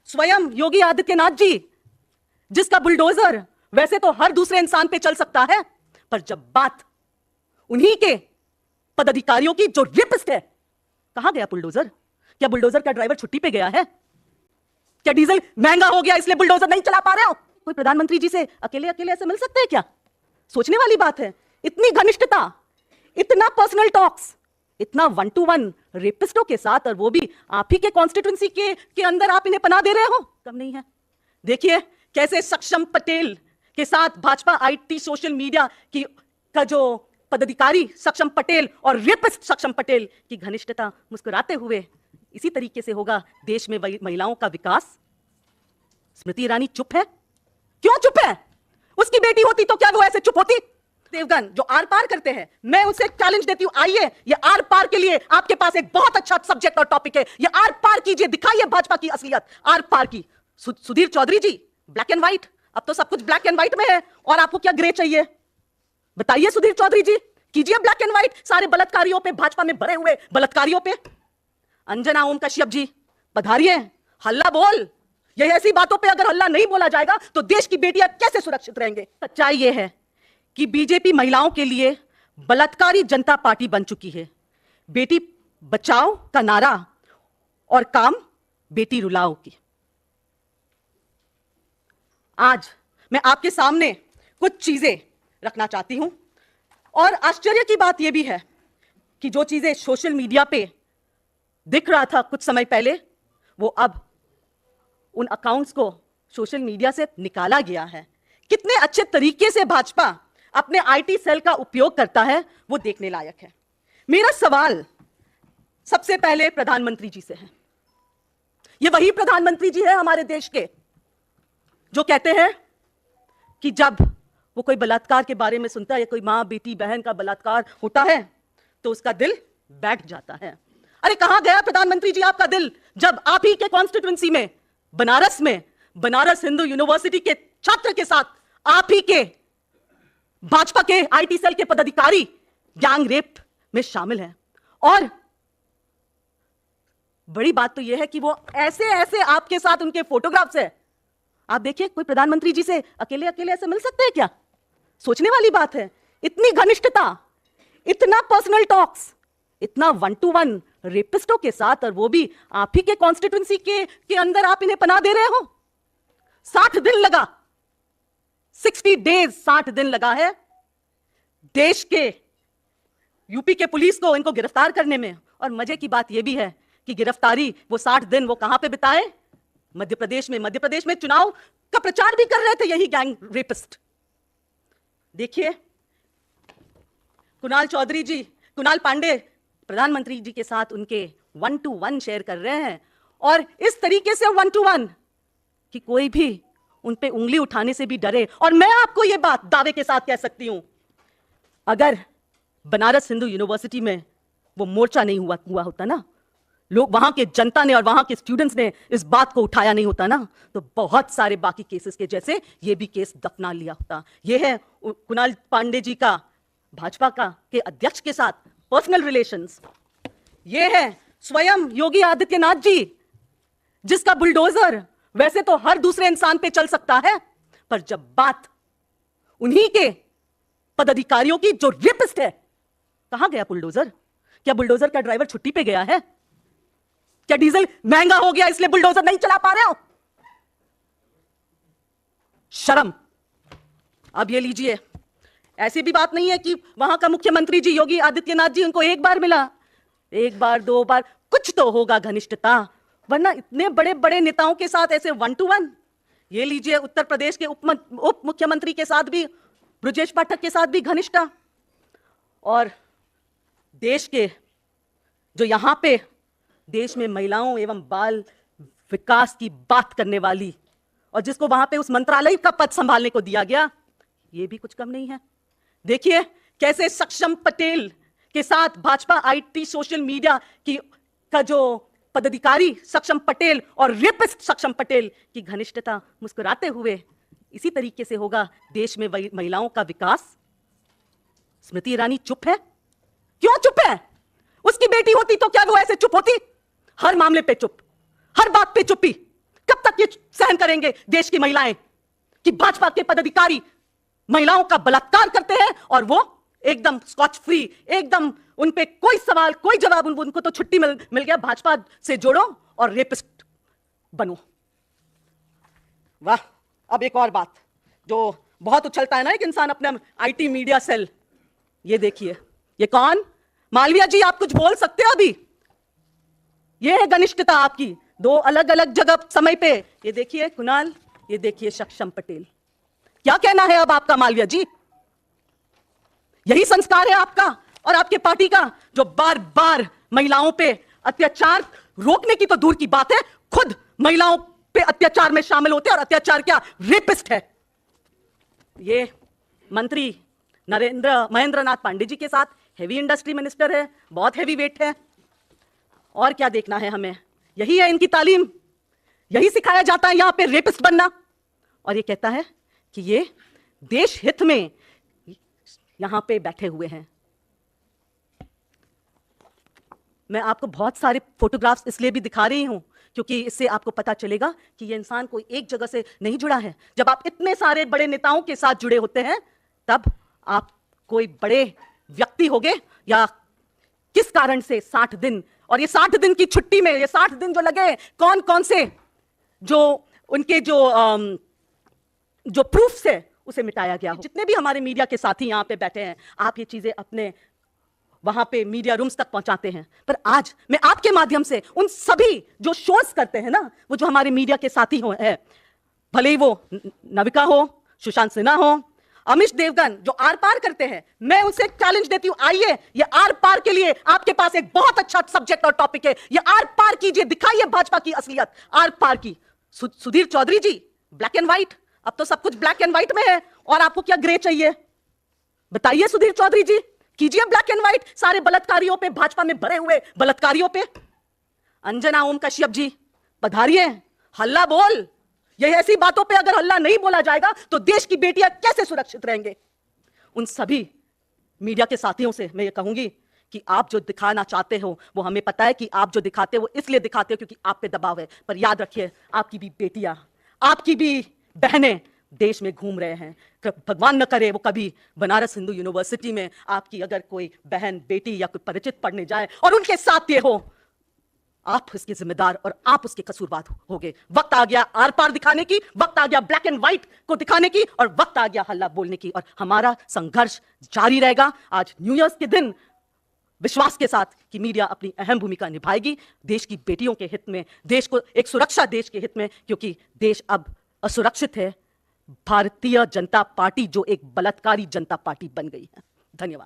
स्वयं योगी आदित्यनाथ जी, जिसका बुलडोजर वैसे तो हर दूसरे इंसान पे चल सकता है, पर जब बात उन्हीं के पदाधिकारियों की जो रेपिस्ट है, कहां गया बुलडोजर? क्या बुलडोजर का ड्राइवर छुट्टी पे गया है? क्या डीजल महंगा हो गया इसलिए बुलडोजर नहीं चला पा रहे हो? कोई प्रधानमंत्री जी से अकेले अकेले ऐसे मिल सकते हैं क्या? सोचने वाली बात है। इतनी घनिष्ठता, इतना पर्सनल टॉक्स, इतना 1-to-1 रेपिस्टों के साथ, और वो भी आप ही के कॉन्स्टिट्यूएंसी के अंदर आप इन्हें पनाह दे रहे हो, कम नहीं है। देखिए कैसे सक्षम पटेल के साथ भाजपा आईटी सोशल मीडिया का जो पदाधिकारी सक्षम पटेल और रेपिस्ट सक्षम पटेल की घनिष्ठता मुस्कुराते हुए, इसी तरीके से होगा देश में महिलाओं का विकास। स्मृति ईरानी चुप है, क्यों चुप है? उसकी बेटी होती तो क्या वो ऐसे चुप होती? देवगन जो आर पार करते हैं, मैं उसे चैलेंज देती हूं, आइए ये आर पार के लिए आपके पास एक बहुत अच्छा सब्जेक्ट और टॉपिक है, ये आर पार कीजिए, दिखाइए भाजपा की असलियत आर पार की। सुधीर चौधरी जी, ब्लैक एंड व्हाइट, अब तो सब कुछ ब्लैक एंड व्हाइट में है, और आपको क्या ग्रे चाहिए? बताइए सुधीर चौधरी जी, कीजिए ब्लैक एंड व्हाइट सारे बलात्कारियों पे, भाजपा में भरे हुए बलात्कारियों पे। अंजना ओम कश्यप जी, पधारिए, हल्ला बोल। ये ऐसी बातों पे अगर हल्ला नहीं बोला जाएगा तो देश की बेटियां कैसे सुरक्षित रहेंगे? सच्चाई यह है कि बीजेपी महिलाओं के लिए बलात्कारी जनता पार्टी बन चुकी है। बेटी बचाओ का नारा और काम बेटी रुलाओ की। आज मैं आपके सामने कुछ चीजें रखना चाहती हूं, और आश्चर्य की बात यह भी है कि जो चीजें सोशल मीडिया पे दिख रहा था कुछ समय पहले, वो अब उन अकाउंट्स को सोशल मीडिया से निकाला गया है। कितने अच्छे तरीके से भाजपा अपने आईटी सेल का उपयोग करता है, वो देखने लायक है। मेरा सवाल सबसे पहले प्रधानमंत्री जी से है। ये वही प्रधानमंत्री जी है हमारे देश के जो कहते हैं कि जब वो कोई बलात्कार के बारे में सुनता है, या कोई मां बेटी बहन का बलात्कार होता है, तो उसका दिल बैठ जाता है। अरे कहां गया प्रधानमंत्री जी आपका दिल, जब आप ही के कॉन्स्टिट्यूएंसी में बनारस हिंदू यूनिवर्सिटी के छात्र के साथ आप ही के भाजपा के आईटी सेल के पदाधिकारी गैंग रेप में शामिल हैं। और बड़ी बात तो यह है कि वो ऐसे ऐसे आपके साथ उनके फोटोग्राफ्स है। आप देखिए, कोई प्रधानमंत्री जी से अकेले अकेले ऐसे मिल सकते हैं क्या? सोचने वाली बात है। इतनी घनिष्ठता, इतना पर्सनल टॉक्स, इतना 1-to-1 रेपिस्टों के साथ, और वो भी आप ही के कॉन्स्टिट्यूएंसी के अंदर आप इन्हें पनाह दे रहे हो। 60 दिन लगा, 60 डेज, 60 दिन लगा है देश के यूपी के पुलिस को इनको गिरफ्तार करने में। और मजे की बात यह भी है कि गिरफ्तारी वो 60 दिन वो कहां पे बिताए? मध्य प्रदेश में चुनाव का प्रचार भी कर रहे थे यही गैंग रेपिस्ट। देखिए कुणाल पांडे प्रधानमंत्री जी के साथ उनके 1-to-1 शेयर कर रहे हैं, और इस तरीके से 1-to-1 कि कोई भी उन पे उंगली उठाने से भी डरे। और मैं आपको यह बात दावे के साथ कह सकती हूं, अगर बनारस हिंदू यूनिवर्सिटी में वो मोर्चा नहीं हुआ होता ना, लोग वहां के जनता ने और वहां के स्टूडेंट्स ने इस बात को उठाया नहीं होता ना, तो बहुत सारे बाकी केसेस के जैसे ये भी केस दफना लिया होता। ये है कुणाल पांडे जी का भाजपा के अध्यक्ष के साथ पर्सनल रिलेशंस। ये है स्वयं योगी आदित्यनाथ जी, जिसका बुलडोजर वैसे तो हर दूसरे इंसान पे चल सकता है, पर जब बात उन्हीं के पदाधिकारियों की जो रेपिस्ट है, कहां गया बुलडोजर? क्या बुलडोजर का ड्राइवर छुट्टी पे गया है? क्या डीजल महंगा हो गया इसलिए बुलडोजर नहीं चला पा रहे हो? शर्म। अब ये लीजिए, ऐसी भी बात नहीं है कि वहां का मुख्यमंत्री जी योगी आदित्यनाथ जी उनको एक बार मिला, एक बार 2 बार, कुछ तो होगा घनिष्ठता, वरना इतने बड़े बड़े नेताओं के साथ ऐसे 1-to-1। ये लीजिए उत्तर प्रदेश के उप मुख्यमंत्री के साथ भी, ब्रजेश पाठक के साथ भी घनिष्ठता, और देश के जो यहां पे देश में महिलाओं एवं बाल विकास की बात करने वाली, और जिसको वहां पे उस मंत्रालय का पद संभालने को दिया गया, ये भी कुछ कम नहीं है। देखिए कैसे सक्षम पटेल के साथ भाजपा आईटी सोशल मीडिया का जो पदाधिकारी सक्षम पटेल और रेपिस्ट सक्षम पटेल की घनिष्ठता मुस्कुराते हुए, इसी तरीके से होगा देश में महिलाओं का विकास। स्मृति ईरानी चुप है, क्यों चुप है? उसकी बेटी होती तो क्या वो ऐसे चुप होती? हर मामले पे चुप, हर बात पे चुप्पी। कब तक ये सहन करेंगे देश की महिलाएं कि भाजपा के पदाधिकारी महिलाओं का बलात्कार करते हैं और वो एकदम स्कॉच फ्री, एकदम उन पे कोई सवाल कोई जवाब, उनको तो छुट्टी मिल गया, भाजपा से जोड़ो और रेपिस्ट बनो। वाह। अब एक और बात जो बहुत उछलता है ना एक इंसान अपने आईटी मीडिया सेल, ये देखिए, ये कौन? मालविया जी, आप कुछ बोल सकते हो अभी? ये है घनिष्ठता आपकी, दो अलग अलग जगह समय पे। ये देखिए कुणाल, ये देखिए सक्षम पटेल। क्या कहना है अब आपका मालविया जी? यही संस्कार है आपका और आपके पार्टी का, जो बार बार महिलाओं पे अत्याचार रोकने की तो दूर की बात है, खुद महिलाओं पे अत्याचार में शामिल होते हैं, और अत्याचार क्या, रेपिस्ट है। ये मंत्री महेंद्र नाथ पांडे जी के साथ हेवी इंडस्ट्री मिनिस्टर है, बहुत हेवी वेट है। और क्या देखना है हमें? यही है इनकी तालीम, यही सिखाया जाता है यहां पे रेपिस्ट बनना। और ये कहता है कि ये देश हित में यहां पे बैठे हुए हैं। मैं आपको बहुत सारे फोटोग्राफ्स इसलिए भी दिखा रही हूं क्योंकि इससे आपको पता चलेगा कि ये इंसान कोई एक जगह से नहीं जुड़ा है। जब आप इतने सारे बड़े नेताओं के साथ जुड़े होते हैं तब आप कोई बड़े व्यक्ति होगे, या किस कारण से 60 दिन, और ये 60 दिन की छुट्टी में, ये 60 दिन जो लगे, कौन कौन से जो उनके जो प्रूफ्स है उसे मिटाया गया हो। जितने भी हमारे मीडिया के साथी यहां पे बैठे हैं, आप ये चीजें अपने वहां पे मीडिया रूम्स तक पहुंचाते हैं, पर आज मैं आपके माध्यम से उन सभी जो शोज करते हैं ना, वो जो हमारे मीडिया के साथी हो है, भले ही वो नविका हो, सुशांत सिन्हा हो, अमिश देवगन, जो आर पार करते हैं, मैं उनसे एक चैलेंज देती हूं, आइए, ये आर पार के लिए आपके पास एक बहुत अच्छा सब्जेक्ट और टॉपिक है, ये आर पार कीजिए, दिखाइए भाजपा की असलियत आर पार की। सुधीर चौधरी जी, ब्लैक एंड व्हाइट, अब तो सब कुछ ब्लैक एंड व्हाइट में है, और आपको क्या ग्रे चाहिए? बताइए सुधीर चौधरी जी, कीजिए ब्लैक एंड व्हाइट सारे बलात्कारियों पे, भाजपा में भरे हुए बलात्कारियों पे। अंजना ओम कश्यप जी, पधारिए, हल्ला बोल। ये ऐसी बातों पे अगर हल्ला नहीं बोला जाएगा तो देश की बेटियां कैसे सुरक्षित रहेंगे? उन सभी मीडिया के साथियों से मैं ये कहूंगी कि आप जो दिखाना चाहते हो, वो हमें पता है कि आप जो दिखाते हो वो इसलिए दिखाते हो क्योंकि आप पे दबाव है, पर याद रखिए, आपकी भी बेटियां, आपकी भी बहनें देश में घूम रहे हैं। भगवान न करे वो कभी बनारस हिंदू यूनिवर्सिटी में आपकी अगर कोई बहन, बेटी या कोई परिचित पढ़ने जाए और उनके साथ ये हो, आप इसके जिम्मेदार और आप उसके कसूरवार होगे। वक्त आ गया आर पार दिखाने की, वक्त आ गया ब्लैक एंड व्हाइट को दिखाने की, और वक्त आ गया हल्ला बोलने की, और हमारा संघर्ष जारी रहेगा। आज न्यू ईयर के दिन विश्वास के साथ कि मीडिया अपनी अहम भूमिका निभाएगी देश की बेटियों के हित में, देश को एक सुरक्षा देश के हित में, क्योंकि देश अब असुरक्षित है। भारतीय जनता पार्टी जो एक बलात्कारी जनता पार्टी बन गई है। धन्यवाद।